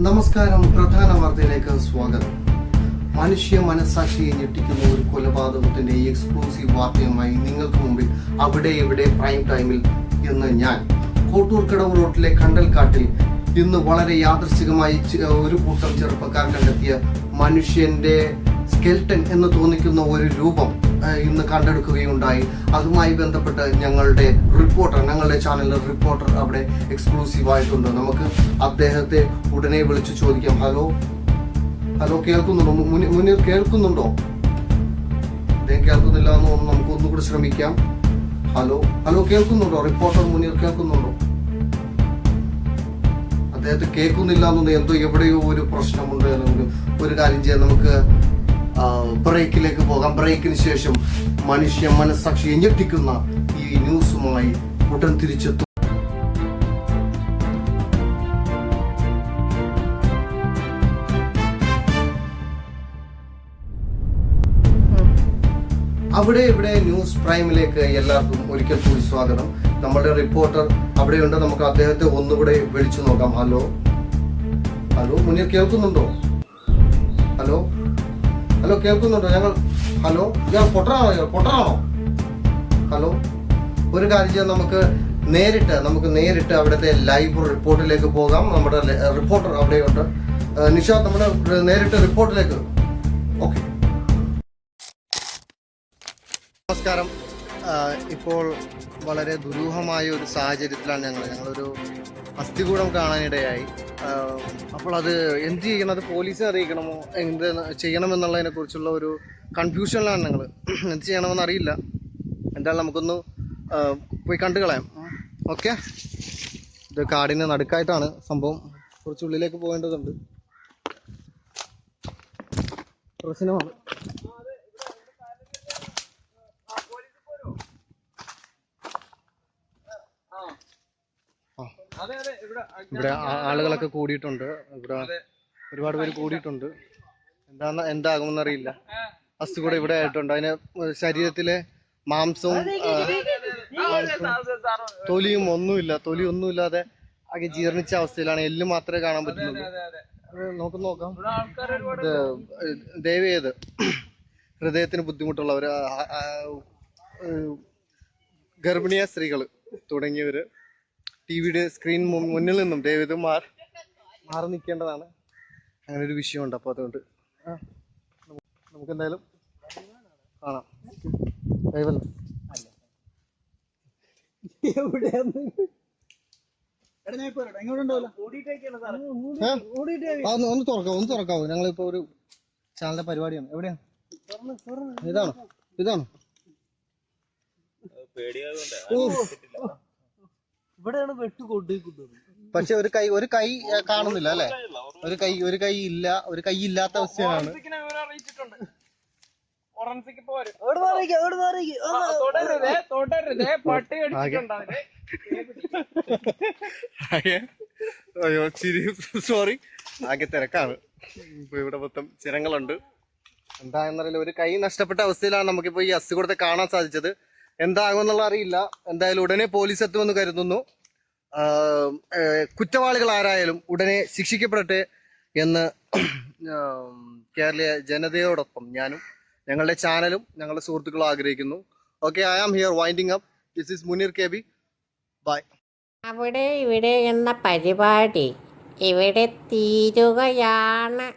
നമസ്കാരം. പ്രധാന വാർത്തയിലേക്ക് സ്വാഗതം. മനുഷ്യ മനസാക്ഷിയെ ഞെട്ടിക്കുന്ന ഒരു കൊലപാതകത്തിന്റെ എക്സ്ക്ലൂസീവ് വാർത്തയുമായി നിങ്ങൾക്ക് മുമ്പിൽ അവിടെ ഇവിടെ പ്രൈം ടൈമിൽ ഇന്ന് ഞാൻ കോട്ടൂർക്കടവ് റോഡിലെ കണ്ടൽക്കാട്ടിൽ ഇന്ന് വളരെ യാദൃശ്ചികമായി ഒരു കൂട്ടം ചെറുപ്പക്കാർ കണ്ടെത്തിയ മനുഷ്യന്റെ സ്കെൽട്ടൻ എന്ന് തോന്നിക്കുന്ന ഒരു രൂപം ഇന്ന് കണ്ടെടുക്കുകയുണ്ടായി. അതുമായി ബന്ധപ്പെട്ട് ഞങ്ങളുടെ ചാനലിലെ റിപ്പോർട്ടർ അവിടെ എക്സ്ക്ലൂസീവായിട്ടുണ്ട്. നമുക്ക് അദ്ദേഹത്തെ ഉടനെ വിളിച്ചു ചോദിക്കാം. ഹലോ കേൾക്കുന്നുണ്ടോ? മുനീർ കേൾക്കുന്നുണ്ടോ? അദ്ദേഹം കേൾക്കുന്നില്ല എന്ന് നമുക്ക് ഒന്നുകൂടി ശ്രമിക്കാം. ഹലോ കേൾക്കുന്നുണ്ടോ? റിപ്പോർട്ടർ മുനീർ കേൾക്കുന്നുണ്ടോ? അദ്ദേഹത്തെ കേൾക്കുന്നില്ല എന്നൊന്നും എന്തോ എവിടെയോ ഒരു പ്രശ്നമുണ്ട്. നമുക്ക് ഒരു കാര്യം ചെയ്യാം, നമുക്ക് ബ്രേക്കിലേക്ക് പോകാം. ബ്രേക്കിന് ശേഷം മനുഷ്യ മനസാക്ഷിയെ ഞെട്ടിക്കുന്ന ഈ ന്യൂസുമായി ഉടൻ തിരിച്ചെത്തും. അവിടെ ഇവിടെ ന്യൂസ് പ്രൈമിലേക്ക് എല്ലാവർക്കും ഒരിക്കൽ കൂടി സ്വാഗതം. നമ്മുടെ റിപ്പോർട്ടർ അവിടെയുണ്ട്. നമുക്ക് അദ്ദേഹത്തെ ഒന്നുകൂടെ വിളിച്ചു നോക്കാം. ഹലോ മുനീർ കേൾക്കുന്നുണ്ടോ? ഹലോ കേൾക്കുന്നുണ്ടോ? ഇയാൾ പൊട്ടനാണോ? ഹലോ, ഒരു കാര്യം ചെയ്യാം, നമുക്ക് നേരിട്ട് അവിടുത്തെ ലൈവ് റിപ്പോർട്ടിലേക്ക് പോകാം. നമ്മുടെ റിപ്പോർട്ടർ അവിടെയുണ്ട്. നിഷാദ്, നമ്മുടെ നേരിട്ട് റിപ്പോർട്ടിലേക്ക്. ഓക്കെ, നമസ്കാരം. ഇപ്പോൾ വളരെ ദുരൂഹമായ ഒരു സാഹചര്യത്തിലാണ് ഞങ്ങളൊരു അസ്ഥികൂടം കാണാനിടയായി. അപ്പോൾ അത് എന്ത് ചെയ്യണം, അത് പോലീസിനെ അറിയിക്കണമോ, എന്ത് ചെയ്യണമെന്നുള്ളതിനെ കുറിച്ചുള്ള ഒരു കൺഫ്യൂഷനിലാണ് ഞങ്ങൾ. എന്ത് ചെയ്യണമെന്ന് അറിയില്ല. എന്തായാലും നമുക്കൊന്ന് പോയി കണ്ടു കളയാം. ഓക്കെ, ഇത് കാടിന് നടുക്കായിട്ടാണ് സംഭവം. കുറച്ചുള്ളിലേക്ക് പോകേണ്ടതുണ്ട്. പ്രശ്നമാണ്. ഇവിടെ ആളുകളൊക്കെ കൂടിയിട്ടുണ്ട്. ഇവിടെ ഒരുപാട് പേര് കൂടിയിട്ടുണ്ട്. എന്താകുമെന്നറിയില്ല. അസ്ഥി കൂടെ ഇവിടെ ആയിട്ടുണ്ട്. അതിന് ശരീരത്തിലെ മാംസവും തൊലിയും ഒന്നുമില്ലാതെ ആകെ ജീർണിച്ച അവസ്ഥയിലാണ്. എല്ല് മാത്രമേ കാണാൻ പറ്റുന്നുള്ളൂ. നോക്കാം. ദയവേത് ഹൃദയത്തിന് ബുദ്ധിമുട്ടുള്ളവർ, ഗർഭിണിയ സ്ത്രീകൾ തുടങ്ങിയവര് ടിവിയുടെ സ്ക്രീൻ മുന്നിൽ നിന്നും ദയവേത് മാറി നിൽക്കേണ്ടതാണ്. അങ്ങനെ ഒരു വിഷയമുണ്ട്. അപ്പോൾ അതുകൊണ്ട് നമുക്ക് എന്തായാലും കാണാം. ദയവല്ല ഒന്ന് തുറക്കാവോ? ഞങ്ങളിപ്പോ ഒരു ചാനലിന്റെ പരിപാടിയാണ്. എവിടെയാണ്? ഇതാണോ? ഇവിടെയാണ് വെട്ടുകൊണ്ടിരിക്കുന്നത്. പക്ഷെ ഒരു കൈ കാണുന്നില്ല അല്ലെ? ഒരു കൈ ഇല്ല. ഒരു കൈ ഇല്ലാത്ത അവസ്ഥയാണ്. അയ്യോ, സോറി, ആകെ തിരക്കാണ്. ഇപ്പൊ ഇവിടെ മൊത്തം ജനങ്ങളുണ്ട്. എന്താണെന്നറിയില്ല. ഒരു കൈ നഷ്ടപ്പെട്ട അവസ്ഥയിലാണ് നമുക്കിപ്പോ ഈ അസ്ഥികൂടത്തെ കാണാൻ സാധിച്ചത്. എന്താകുമെന്നുള്ള അറിയില്ല. എന്തായാലും ഉടനെ പോലീസ് എത്തുമെന്ന് കരുതുന്നു. കുറ്റവാളികൾ ആരായാലും ഉടനെ ശിക്ഷിക്കപ്പെടട്ടെ എന്ന് കേരളീയ ജനതയോടൊപ്പം ഞാനും ഞങ്ങളുടെ ചാനലും ഞങ്ങളുടെ സുഹൃത്തുക്കളും ആഗ്രഹിക്കുന്നു. Okay, I am here winding up. This is Muneer KB. Bye. അവിടെ ഇവിടെ എന്ന പരിപാടി ഇവിടെ തീരുകയാണ്.